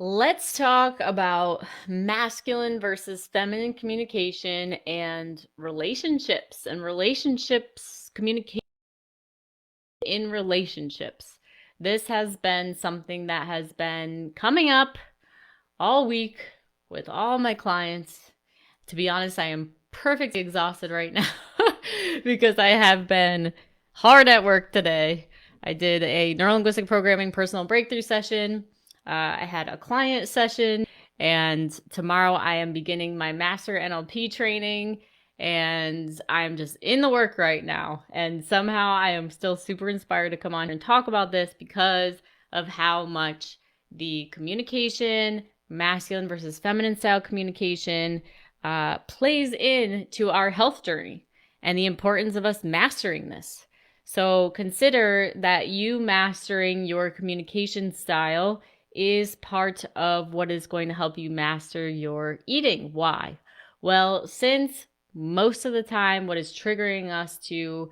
Let's talk about masculine versus feminine communication and communication in relationships. This has been something that has been coming up all week with all my clients. To be honest, I am perfectly exhausted right now because I have been hard at work today. I did a neurolinguistic programming personal breakthrough session. I had a client session, and tomorrow I am beginning my master NLP training. And I'm just in the work right now. And somehow I am still super inspired to come on and talk about this because of how much the communication, masculine versus feminine style communication, plays into our health journey and the importance of us mastering this. So consider that you mastering your communication style is part of what is going to help you master your eating. Why? Well, since most of the time what is triggering us to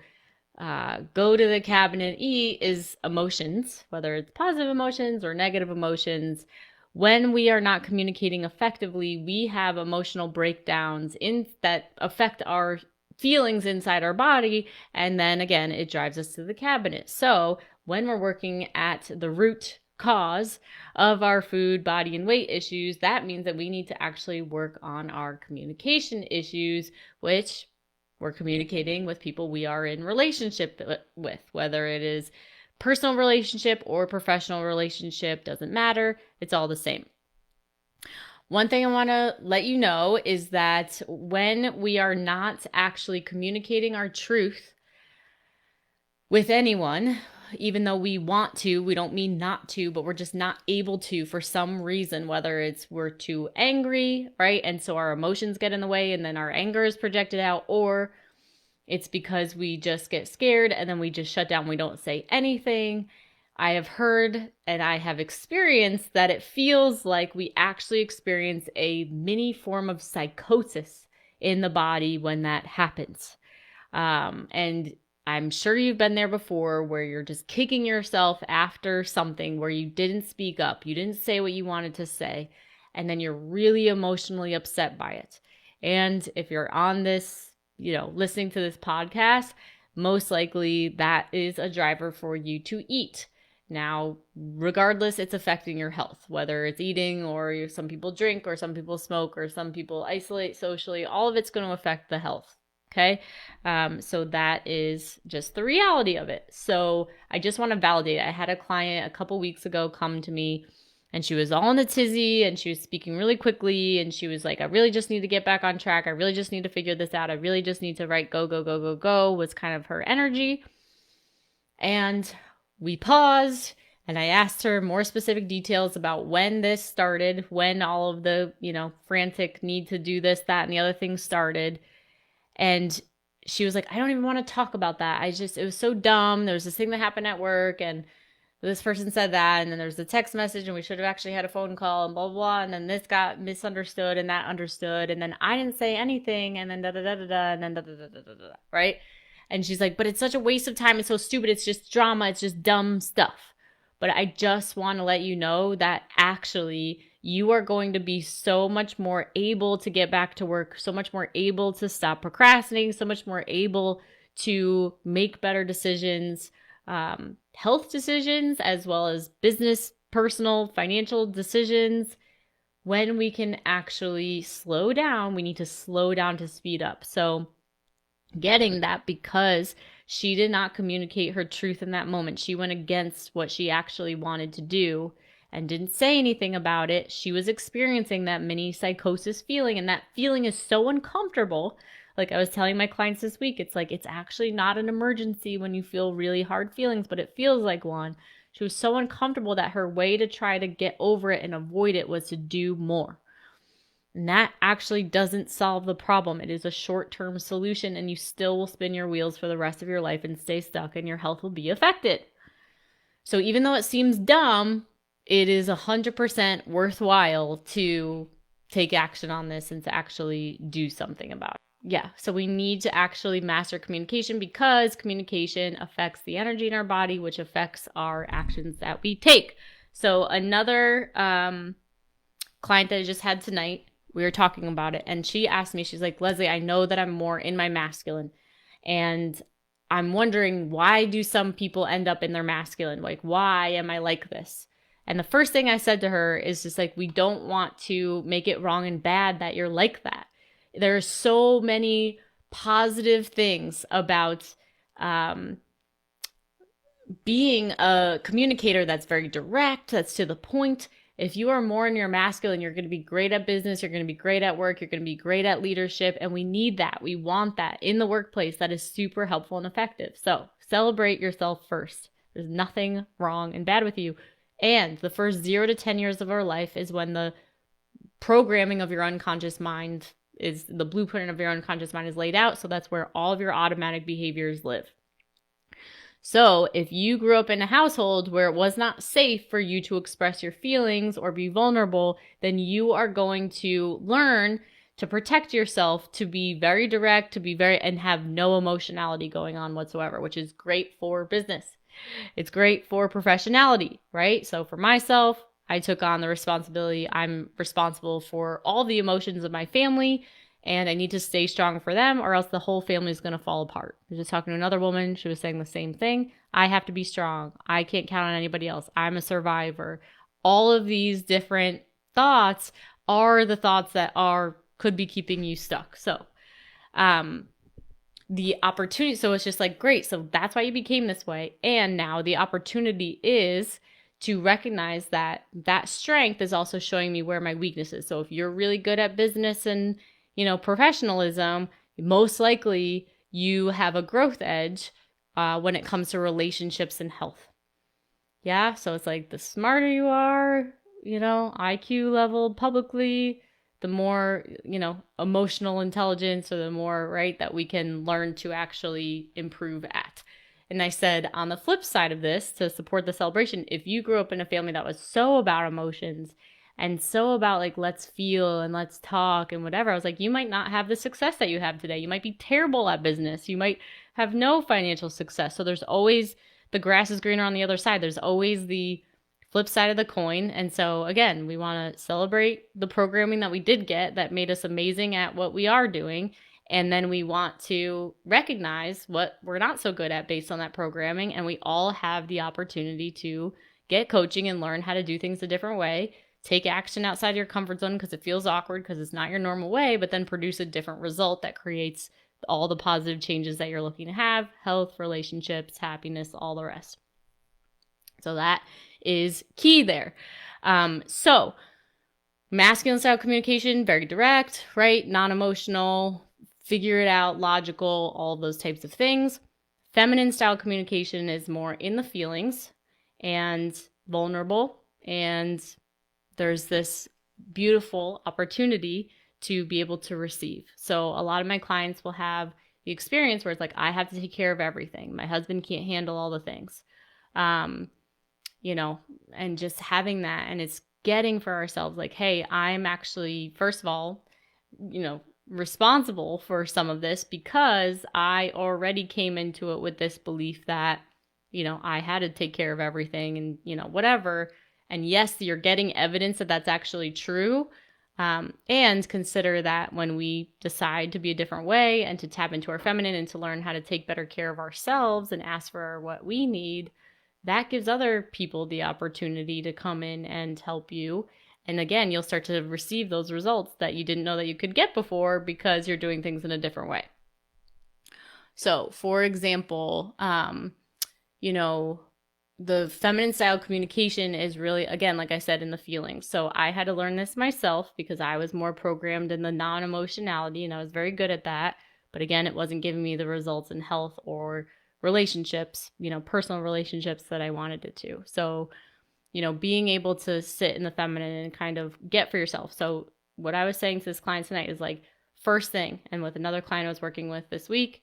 go to the cabinet and eat is emotions, whether it's positive emotions or negative emotions. When we are not communicating effectively, we have emotional breakdowns that affect our feelings inside our body. And then again, it drives us to the cabinet. So when we're working at the root cause of our food, body, and weight issues, that means that we need to actually work on our communication issues, which we're communicating with people we are in relationship with, whether it is personal relationship or professional relationship, doesn't matter. It's all the same. One thing I want to let you know is that when we are not actually communicating our truth with anyone, even though we want to, we don't mean not to, but we're just not able to for some reason, whether it's we're too angry, right? And so our emotions get in the way and then our anger is projected out, or it's because we just get scared and then we just shut down. We don't say anything. I have heard and I have experienced that it feels like we actually experience a mini form of psychosis in the body when that happens. And I'm sure you've been there before where you're just kicking yourself after something where you didn't speak up, you didn't say what you wanted to say, and then you're really emotionally upset by it. And if you're on this, listening to this podcast, most likely that is a driver for you to eat. Now, regardless, it's affecting your health, whether it's eating or some people drink or some people smoke or some people isolate socially, all of it's going to affect the health. Okay. So that is just the reality of it. So I just want to validate it. I had a client a couple weeks ago come to me and she was all in a tizzy and she was speaking really quickly. And she was like, I really just need to get back on track. I really just need to figure this out. I really just need to write go, go, go, go, go was kind of her energy. And we paused and I asked her more specific details about when this started, when all of the, frantic need to do this, that, and the other things started. And she was like, I don't even want to talk about that. It was so dumb. There was this thing that happened at work and this person said that. And then there's a text message and we should have actually had a phone call and blah, blah, blah. And then this got misunderstood and that understood. And then I didn't say anything. And then da, da, da, da, da, and then da, da, da, da, da, da, right? And she's like, but it's such a waste of time. It's so stupid. It's just drama. It's just dumb stuff. But I just want to let you know that actually you are going to be so much more able to get back to work, so much more able to stop procrastinating, so much more able to make better decisions, health decisions, as well as business, personal, financial decisions. When we can actually slow down, we need to slow down to speed up. So getting that because she did not communicate her truth in that moment. She went against what she actually wanted to do and didn't say anything about it. She was experiencing that mini psychosis feeling, and that feeling is so uncomfortable. Like I was telling my clients this week, it's like it's actually not an emergency when you feel really hard feelings, but it feels like one. She was so uncomfortable that her way to try to get over it and avoid it was to do more. And that actually doesn't solve the problem. It is a short-term solution and you still will spin your wheels for the rest of your life and stay stuck and your health will be affected. So even though it seems dumb, it is 100% worthwhile to take action on this and to actually do something about it. Yeah, so we need to actually master communication because communication affects the energy in our body, which affects our actions that we take. So another client that I just had tonight, we were talking about it, and she asked me, she's like, Leslie, I know that I'm more in my masculine, and I'm wondering, why do some people end up in their masculine? Like, why am I like this? And the first thing I said to her is just like, we don't want to make it wrong and bad that you're like that. There are so many positive things about being a communicator that's very direct, that's to the point. If you are more in your masculine, you're going to be great at business, you're going to be great at work, you're going to be great at leadership, and we need that. We want that in the workplace. That is super helpful and effective. So celebrate yourself first. There's nothing wrong and bad with you. And the first 0 to 10 years of our life is when the programming of your unconscious mind is, the blueprint of your unconscious mind is laid out. So that's where all of your automatic behaviors live. So if you grew up in a household where it was not safe for you to express your feelings or be vulnerable, then you are going to learn to protect yourself, to be very direct, and have no emotionality going on whatsoever, which is great for business. It's great for professionality, right? So for myself, I took on the responsibility. I'm responsible for all the emotions of my family, and I need to stay strong for them, or else the whole family is going to fall apart. I was just talking to another woman. She was saying the same thing. I have to be strong. I can't count on anybody else. I'm a survivor. All of these different thoughts are the thoughts that could be keeping you stuck. So, the opportunity, so it's just like, great. So that's why you became this way. And now the opportunity is to recognize that that strength is also showing me where my weakness is. So if you're really good at business and, professionalism, most likely you have a growth edge when it comes to relationships and health. Yeah. So it's like, the smarter you are, IQ level publicly, the more, emotional intelligence, or the more, right, that we can learn to actually improve at. And I said, on the flip side of this, to support the celebration, if you grew up in a family that was so about emotions and so about like, let's feel and let's talk and whatever, I was like, you might not have the success that you have today. You might be terrible at business. You might have no financial success. So there's always, the grass is greener on the other side. There's always the flip side of the coin. And so again, we want to celebrate the programming that we did get that made us amazing at what we are doing. And then we want to recognize what we're not so good at based on that programming. And we all have the opportunity to get coaching and learn how to do things a different way. Take action outside your comfort zone because it feels awkward, because it's not your normal way, but then produce a different result that creates all the positive changes that you're looking to have: health, relationships, happiness, all the rest. So that is key there. So masculine style communication, very direct, right? Non-emotional, figure it out, logical, all those types of things. Feminine style communication is more in the feelings and vulnerable. And there's this beautiful opportunity to be able to receive. So a lot of my clients will have the experience where it's like, I have to take care of everything. My husband can't handle all the things. And just having that, and it's getting for ourselves like, hey, I'm actually, first of all, responsible for some of this because I already came into it with this belief that, I had to take care of everything and, whatever. And yes, you're getting evidence that that's actually true. And consider that when we decide to be a different way and to tap into our feminine and to learn how to take better care of ourselves and ask for what we need, that gives other people the opportunity to come in and help you. And again, you'll start to receive those results that you didn't know that you could get before because you're doing things in a different way. So, for example, the feminine style communication is really, again, like I said, in the feelings. So I had to learn this myself because I was more programmed in the non-emotionality, and I was very good at that. But again, it wasn't giving me the results in health or relationships, personal relationships that I wanted it to. So, being able to sit in the feminine and kind of get for yourself. So what I was saying to this client tonight is like, first thing, and with another client I was working with this week,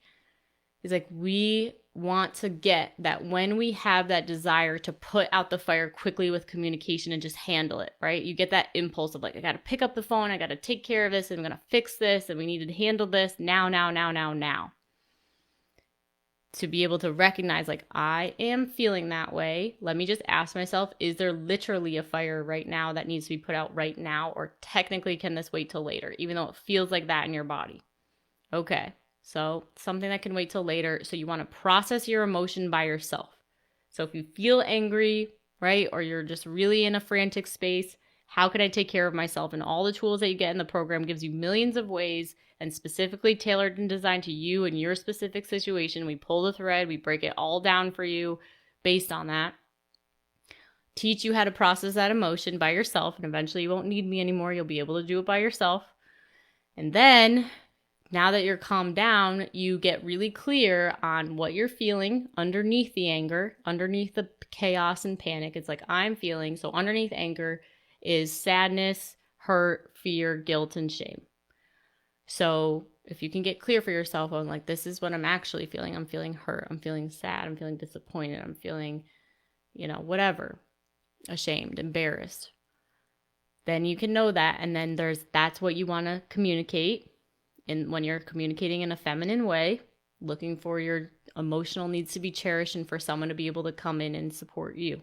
is like, we want to get that when we have that desire to put out the fire quickly with communication and just handle it, right? You get that impulse of like, I got to pick up the phone, I got to take care of this, and I'm going to fix this, and we need to handle this now. to be able to recognize, like, I am feeling that way. Let me just ask myself, is there literally a fire right now that needs to be put out right now? Or technically, can this wait till later, even though it feels like that in your body? Okay, so something that can wait till later. So you want to process your emotion by yourself. So if you feel angry, right, or you're just really in a frantic space, how can I take care of myself? And all the tools that you get in the program gives you millions of ways and specifically tailored and designed to you and your specific situation. We pull the thread, we break it all down for you based on that. Teach you how to process that emotion by yourself, and eventually you won't need me anymore. You'll be able to do it by yourself. And then, now that you're calmed down, you get really clear on what you're feeling underneath the anger, underneath the chaos and panic. It's like, I'm feeling. So underneath anger is sadness, hurt, fear, guilt, and shame. So if you can get clear for yourself on, like, this is what I'm actually feeling. I'm feeling hurt. I'm feeling sad. I'm feeling disappointed. I'm feeling, whatever, ashamed, embarrassed. Then you can know that. And then that's what you want to communicate. And when you're communicating in a feminine way, looking for your emotional needs to be cherished and for someone to be able to come in and support you.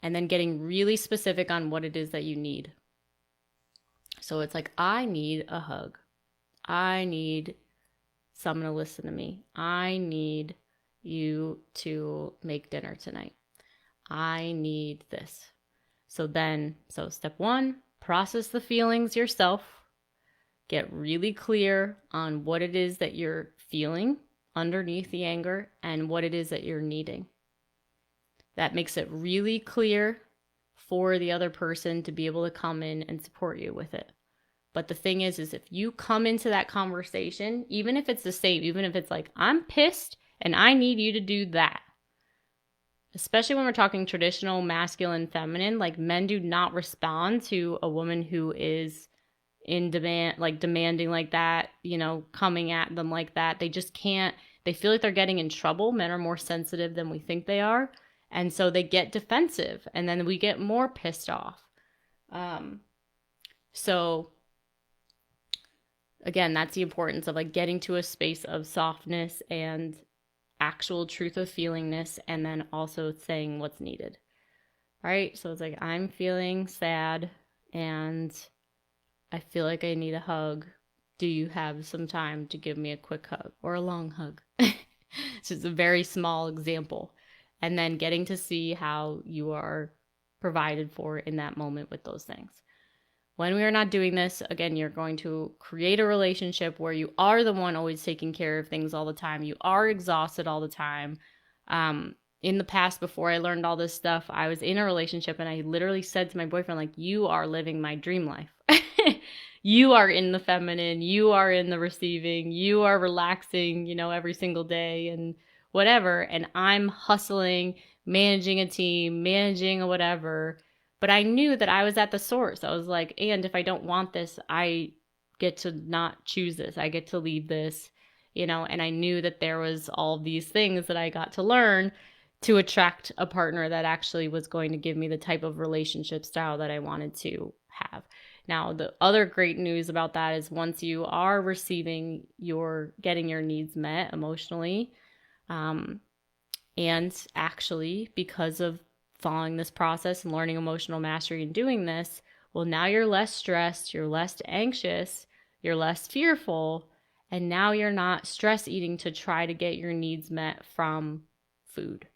And then getting really specific on what it is that you need. So it's like, I need a hug. I need someone to listen to me. I need you to make dinner tonight. I need this. So step one, process the feelings yourself. Get really clear on what it is that you're feeling underneath the anger and what it is that you're needing. That makes it really clear for the other person to be able to come in and support you with it. But the thing is if you come into that conversation, even if it's the same, even if it's like, I'm pissed and I need you to do that. Especially when we're talking traditional masculine, feminine, like, men do not respond to a woman who is in demand, like demanding like that, coming at them like that. They just can't, they feel like they're getting in trouble. Men are more sensitive than we think they are. And so they get defensive, and then we get more pissed off. So again, that's the importance of, like, getting to a space of softness and actual truth of feelingness, and then also saying what's needed. Right? So it's like, I'm feeling sad and I feel like I need a hug. Do you have some time to give me a quick hug or a long hug? It's just a very small example. And then getting to see how you are provided for in that moment with those things. When we are not doing this, again, you're going to create a relationship where you are the one always taking care of things all the time. You are exhausted all the time. In the past, before I learned all this stuff, I was in a relationship and I literally said to my boyfriend, like, you are living my dream life. You are in the feminine, you are in the receiving, you are relaxing, every single day and whatever. And I'm hustling, managing a team, managing a whatever. But I knew that I was at the source. I was like, and if I don't want this, I get to not choose this. I get to leave this, and I knew that there was all these things that I got to learn to attract a partner that actually was going to give me the type of relationship style that I wanted to have. Now, the other great news about that is once you are receiving, you're getting your needs met emotionally, and actually, because of following this process and learning emotional mastery and doing this, well, now you're less stressed, you're less anxious, you're less fearful, and now you're not stress eating to try to get your needs met from food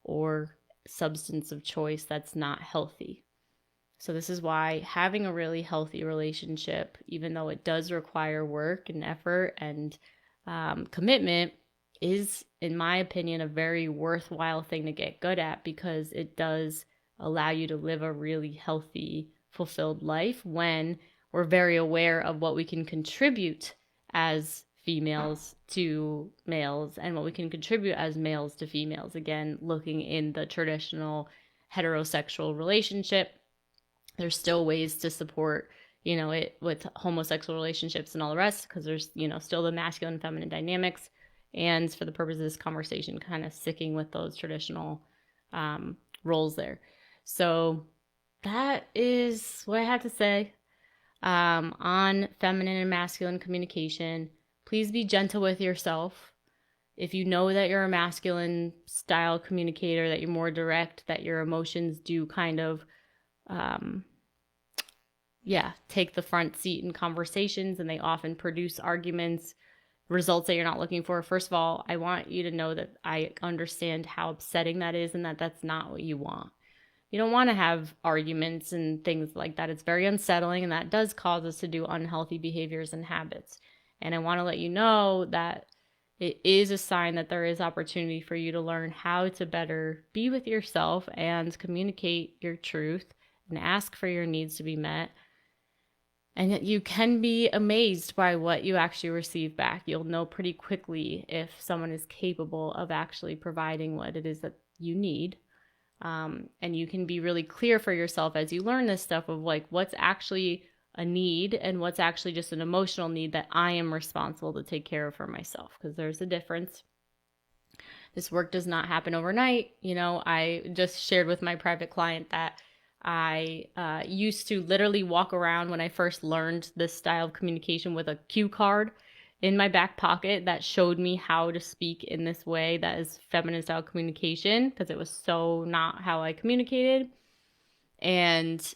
or substance of choice that's not healthy. So this is why having a really healthy relationship, even though it does require work and effort and commitment, is, in my opinion, a very worthwhile thing to get good at, because it does allow you to live a really healthy, fulfilled life when we're very aware of what we can contribute as females to males and what we can contribute as males to females. Again, looking in the traditional heterosexual relationship, there's still ways to support, it with homosexual relationships and all the rest, because there's, still the masculine and feminine dynamics. And for the purpose of this conversation, kind of sticking with those traditional roles there. So that is what I have to say on feminine and masculine communication. Please be gentle with yourself. if you know that you're a masculine style communicator, that you're more direct, that your emotions do kind of, take the front seat in conversations, and they often produce arguments, results that you're not looking for. First of all, I want you to know that I understand how upsetting that is, and that that's not what you want. You don't want to have arguments and things like that. It's very unsettling, and that does cause us to do unhealthy behaviors and habits. And I want to let you know that it is a sign that there is opportunity for you to learn how to better be with yourself and communicate your truth and ask for your needs to be met. And yet you can be amazed by what you actually receive back. You'll know pretty quickly if someone is capable of actually providing what it is that you need. And you can be really clear for yourself as you learn this stuff of like what's actually a need and what's actually just an emotional need that I am responsible to take care of for myself, because there's a difference. This work does not happen overnight. I just shared with my private client that I used to literally walk around when I first learned this style of communication with a cue card in my back pocket that showed me how to speak in this way that is feminine style communication, because it was so not how I communicated. And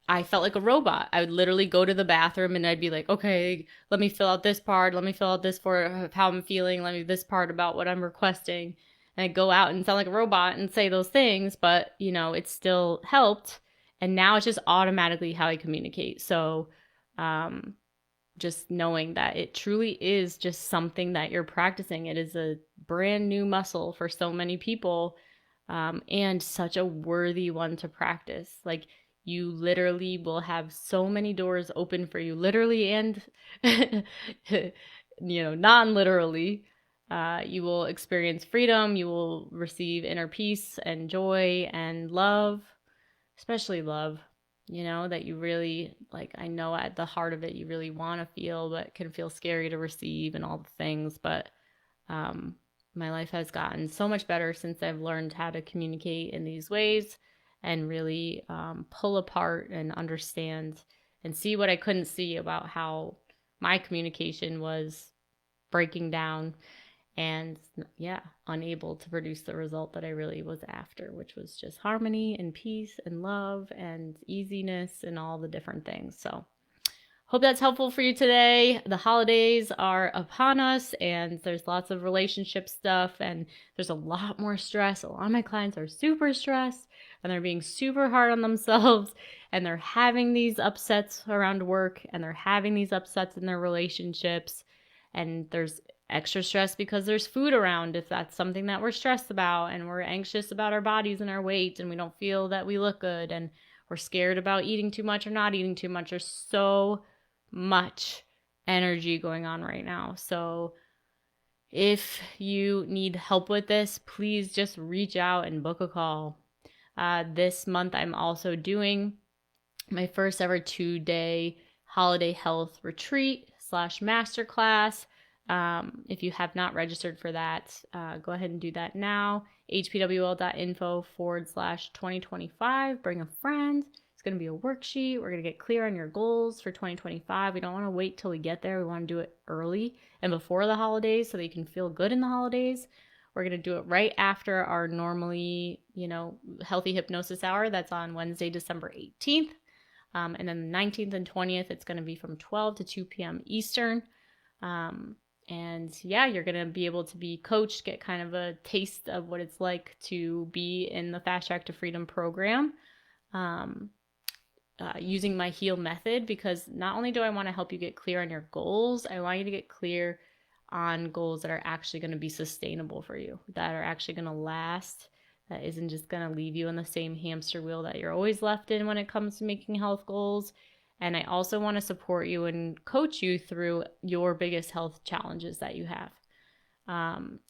I felt like a robot. I would literally go to the bathroom and I'd be like, okay, let me fill out this part. Let me fill out this for how I'm feeling. Let me this part about what I'm requesting. And I'd go out and sound like a robot and say those things, but it still helped. And now it's just automatically how I communicate. So, just knowing that it truly is just something that you're practicing. It is a brand new muscle for so many people, and such a worthy one to practice. Like, you literally will have so many doors open for you, literally and non-literally. You will experience freedom. You will receive inner peace and joy and love, especially love, that you really, like, I know at the heart of it, you really want to feel, but can feel scary to receive and all the things. But my life has gotten so much better since I've learned how to communicate in these ways and really pull apart and understand and see what I couldn't see about how my communication was breaking down and unable to produce the result that I really was after, which was just harmony and peace and love and easiness and all the different things. So hope that's helpful for you today. The holidays are upon us, and there's lots of relationship stuff, and there's a lot more stress. A lot of my clients are super stressed, and they're being super hard on themselves, and they're having these upsets around work, and they're having these upsets in their relationships, and there's extra stress because there's food around, if that's something that we're stressed about, and we're anxious about our bodies and our weight, and we don't feel that we look good, and we're scared about eating too much or not eating too much. There's so much energy going on right now. So if you need help with this, please just reach out and book a call. This month, I'm also doing my first ever 2-day holiday health retreat / masterclass. If you have not registered for that, go ahead and do that now. hpwl.info/2025. Bring a friend. It's going to be a worksheet. We're going to get clear on your goals for 2025. We don't want to wait till we get there. We want to do it early and before the holidays so that you can feel good in the holidays. We're going to do it right after our normally, healthy hypnosis hour. That's on Wednesday, December 18th. And then the 19th and 20th, it's going to be from 12 to 2 p.m. Eastern. You're going to be able to be coached, get kind of a taste of what it's like to be in the Fast Track to Freedom program, using my HEAL method, because not only do I want to help you get clear on your goals, I want you to get clear on goals that are actually going to be sustainable for you, that are actually going to last, that isn't just going to leave you in the same hamster wheel that you're always left in when it comes to making health goals. And I also want to support you and coach you through your biggest health challenges that you have.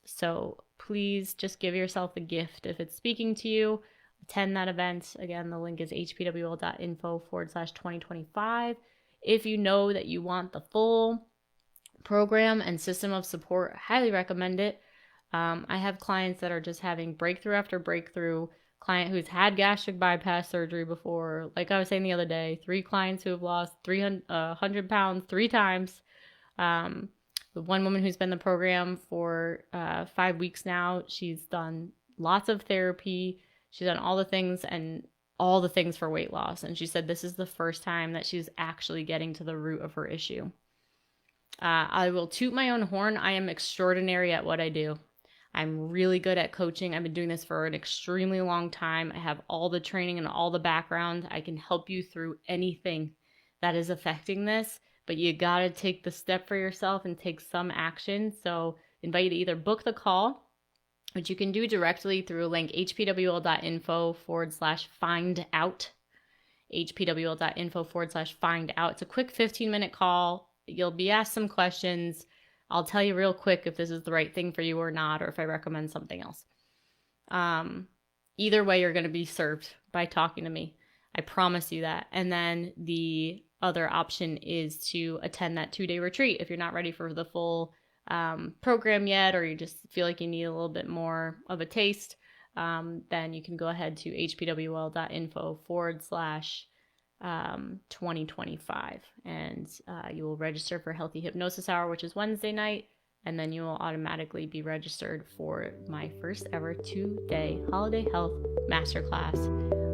So please just give yourself a gift if it's speaking to you. Attend that event. Again, the link is hpwl.info/2025. If you know that you want the full program and system of support, I highly recommend it. I have clients that are just having breakthrough after breakthrough. Client who's had gastric bypass surgery before, like I was saying the other day, 3 clients who have lost 100 pounds 3 times. The one woman who's been in the program for 5 weeks now, she's done lots of therapy. She's done all the things for weight loss. And she said this is the first time that she's actually getting to the root of her issue. I will toot my own horn. I am extraordinary at what I do. I'm really good at coaching. I've been doing this for an extremely long time. I have all the training and all the background. I can help you through anything that is affecting this, but you got to take the step for yourself and take some action. So I invite you to either book the call, which you can do directly through a link, hpwl.info/find out, hpwl.info/find out. It's a quick 15-minute call. You'll be asked some questions. I'll tell you real quick if this is the right thing for you or not, or if I recommend something else. Either way, you're going to be served by talking to me. I promise you that. And then the other option is to attend that 2-day retreat. If you're not ready for the full program yet, or you just feel like you need a little bit more of a taste, then you can go ahead to hpwl.info/2025, and you will register for Healthy Hypnosis Hour, which is Wednesday night, and then you will automatically be registered for my first ever 2-day holiday health masterclass.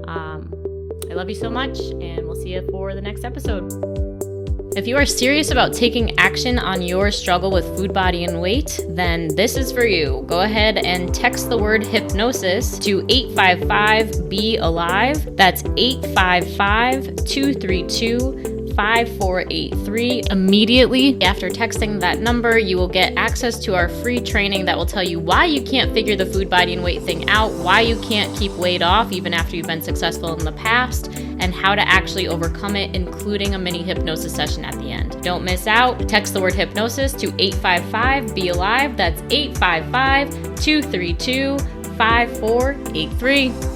I love you so much, and we'll see you for the next episode. If you are serious about taking action on your struggle with food, body, and weight, then this is for you. Go ahead and text the word hypnosis to 855-BE-ALIVE. That's 855-232-5483. Immediately after texting that number, you will get access to our free training that will tell you why you can't figure the food, body, and weight thing out, why you can't keep weight off even after you've been successful in the past, and how to actually overcome it, including a mini hypnosis session at the end. Don't miss out. Text the word hypnosis to 855-BE-ALIVE. That's 855-232-5483.